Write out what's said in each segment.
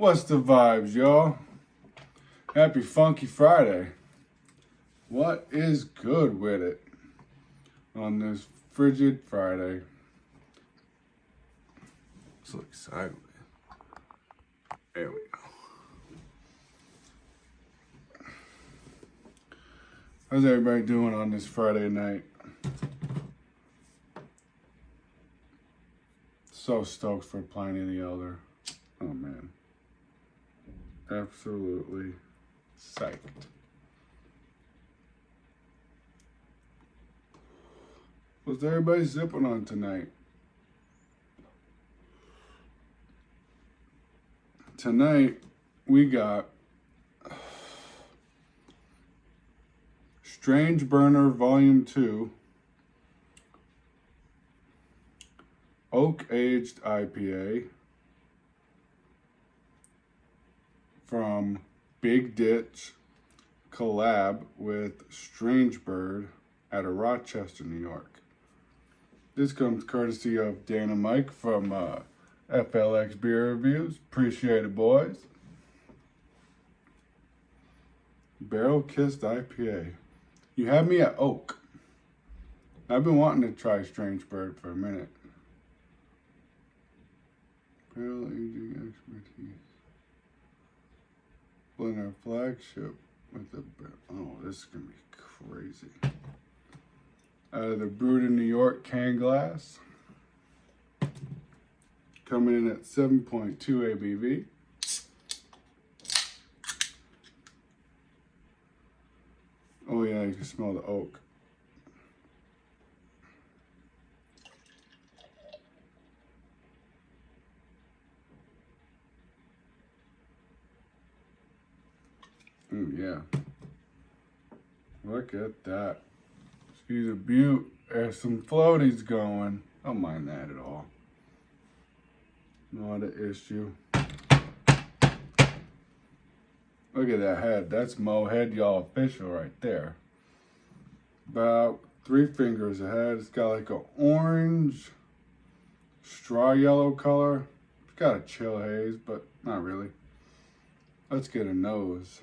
What's the vibes, y'all? Happy Funky Friday. What is good with it on this frigid Friday? Let's look sideways. There we go. How's everybody doing on this Friday night? So stoked for Pliny the Elder. Oh man. Absolutely psyched. What's everybody sipping on tonight? Tonight we got Strange Burner Vol.2 Oak Aged IPA from Big Ditch collab with Strange Bird out of Rochester, New York. This comes courtesy of Dan and Mike from FLX Beer Reviews. Appreciate it, boys. Barrel Kissed IPA. You have me at oak. I've been wanting to try Strange Bird for a minute. Barrel aging expertise. Blender flagship with the, oh, this is gonna be crazy. Out of the brewed in New York can glass. Coming in at 7.2 ABV. Oh yeah, you can smell the oak. Yeah. Look at that. She's a beaut. There's some floaties going. Don't mind that at all. Not an issue. Look at that head. That's Mo Head Y'all official right there. About 3 fingers ahead. It's got like an orange, straw yellow color. It's got a chill haze, but not really. Let's get a nose.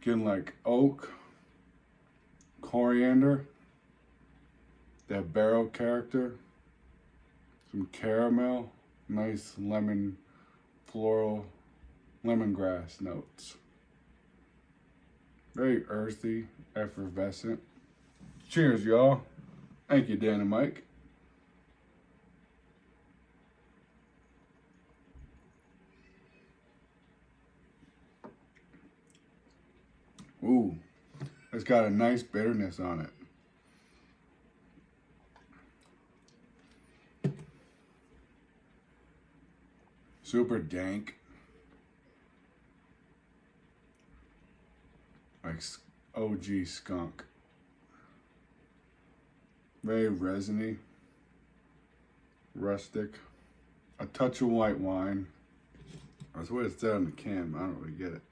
Getting like oak, coriander, that barrel character, some caramel, nice lemon, floral, lemongrass notes. Very earthy, effervescent. Cheers, y'all. Thank you, Dan and Mike. Ooh, it's got a nice bitterness on it. Super dank. Like OG skunk. Very resiny. Rustic. A touch of white wine. That's what it said on the can, but I don't really get it.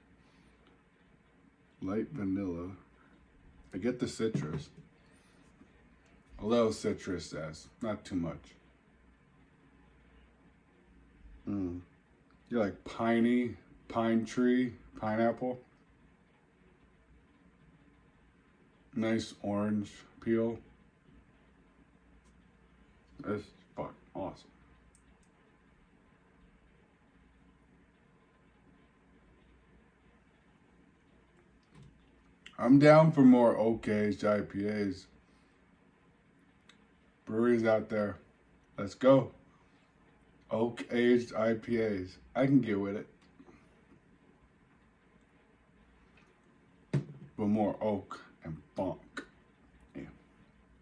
Light vanilla. I get the citrus. A little citrus zest, not too much. You like piney, pine tree, pineapple. Nice orange peel. That's fucking awesome. I'm down for more oak-aged IPAs. Breweries out there, let's go. Oak-aged IPAs. I can get with it. But more oak and funk. Yeah.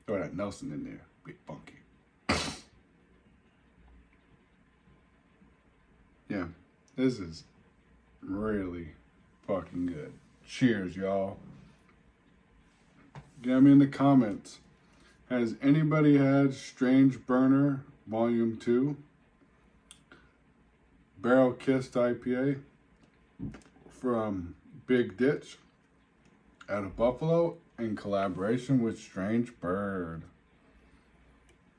Throw that Nelson in there. Big funky. Yeah. This is really fucking good. Cheers, y'all. Get me in the comments. Has anybody had Strange Burner Vol.2 Barrel Kissed IPA from Big Ditch out of Buffalo in collaboration with Strange Bird?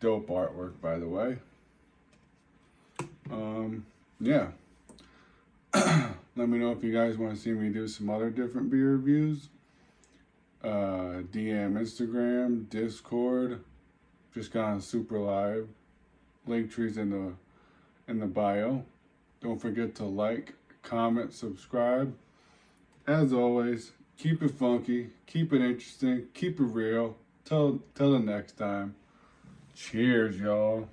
Dope artwork, by the way. yeah. Let me know if you guys want to see me do some other different beer reviews. DM Instagram, Discord, just got on Super Live. Link trees in the bio. Don't forget to like, comment, subscribe. As always, keep it funky, keep it interesting, keep it real. Till the next time. Cheers, y'all.